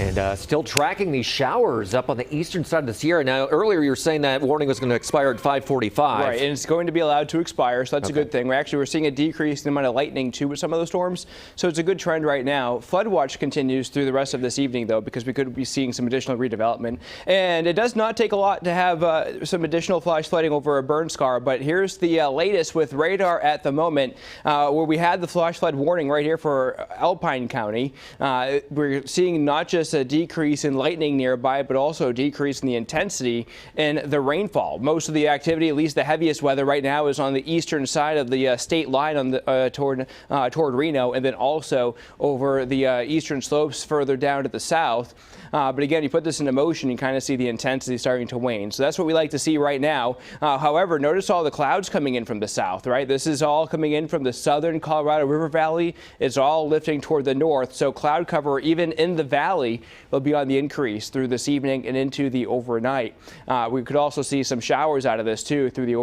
And still tracking these showers up on the eastern side of the Sierra. Now, earlier you were saying that warning was going to expire at 5:45. Right, and it's going to be allowed to expire, so that's a good thing. We're seeing a decrease in the amount of lightning, too, with some of those storms, so it's a good trend right now. Flood watch continues through the rest of this evening, though, because we could be seeing some additional redevelopment. And it does not take a lot to have some additional flash flooding over a burn scar, but here's the latest with radar at the moment, where we had the flash flood warning right here for Alpine County. We're seeing not just a decrease in lightning nearby, but also a decrease in the intensity in the rainfall. Most of the activity, at least the heaviest weather right now, is on the eastern side of the state line on the toward Reno, and then also over the eastern slopes further down to the south. But again, you put this into motion, you kind of see the intensity starting to wane. So that's what we like to see right now. However, notice all the clouds coming in from the south, right? This is all coming in from the southern Colorado River Valley. It's all lifting toward the north. So cloud cover, even in the valley, will be on the increase through this evening and into the overnight. We could also see some showers out of this too through the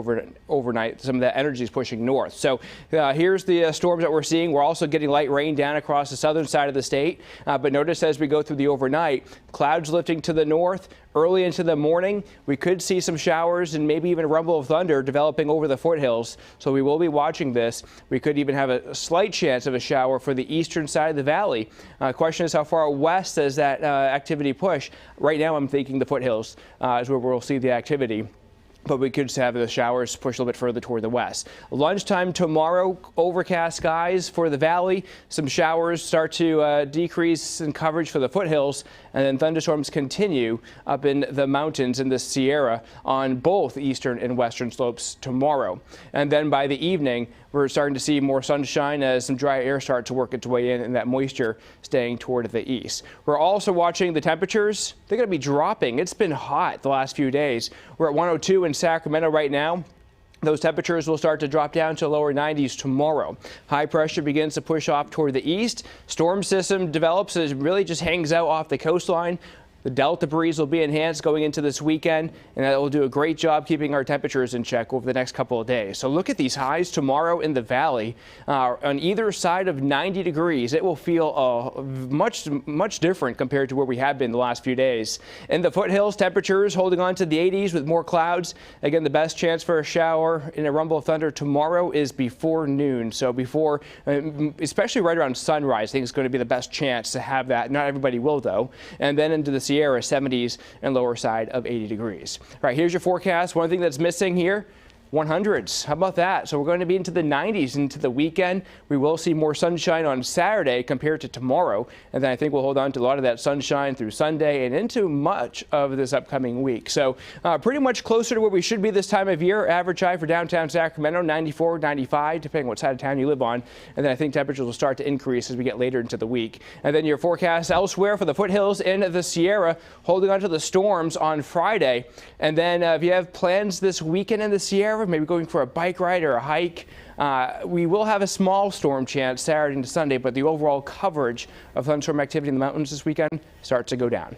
overnight. Some of that energy is pushing north. So here's the storms that we're seeing. We're also getting light rain down across the southern side of the state. But notice as we go through the overnight, clouds lifting to the north. Early into the morning, we could see some showers and maybe even a rumble of thunder developing over the foothills. So we will be watching this. We could even have a slight chance of a shower for the eastern side of the valley. Question is how far west does that activity push? Right now, I'm thinking the foothills is where we'll see the activity. But we could have the showers push a little bit further toward the west. Lunchtime tomorrow, overcast skies for the valley. Some showers start to decrease in coverage for the foothills, and then thunderstorms continue up in the mountains in the Sierra on both eastern and western slopes tomorrow. And then by the evening, we're starting to see more sunshine as some dry air starts to work its way in and that moisture staying toward the east. We're also watching the temperatures. They're going to be dropping. It's been hot the last few days. We're at 102 in Sacramento right now. Those temperatures will start to drop down to lower 90s tomorrow. High pressure begins to push off toward the east. Storm system develops as it really just hangs out off the coastline. The Delta breeze will be enhanced going into this weekend, and that will do a great job keeping our temperatures in check over the next couple of days. So look at these highs tomorrow in the valley. On either side of 90 degrees, it will feel much different compared to where we have been the last few days. In the foothills, temperatures holding on to the 80s with more clouds. Again, the best chance for a shower and a rumble of thunder tomorrow is before noon. So before, especially right around sunrise, I think it's going to be the best chance to have that. Not everybody will, though. And then into the Sierra, 70s and lower side of 80 degrees. All right, here's your forecast. One thing that's missing here, 100s. How about that? So we're going to be into the 90s into the weekend. We will see more sunshine on Saturday compared to tomorrow. And then I think we'll hold on to a lot of that sunshine through Sunday and into much of this upcoming week. So pretty much closer to where we should be this time of year. Average high for downtown Sacramento, 94, 95, depending what side of town you live on. And then I think temperatures will start to increase as we get later into the week. And then your forecast elsewhere for the foothills and the Sierra, holding on to the storms on Friday. And then if you have plans this weekend in the Sierra, maybe going for a bike ride or a hike, we will have a small storm chance Saturday into Sunday, but the overall coverage of thunderstorm activity in the mountains this weekend starts to go down.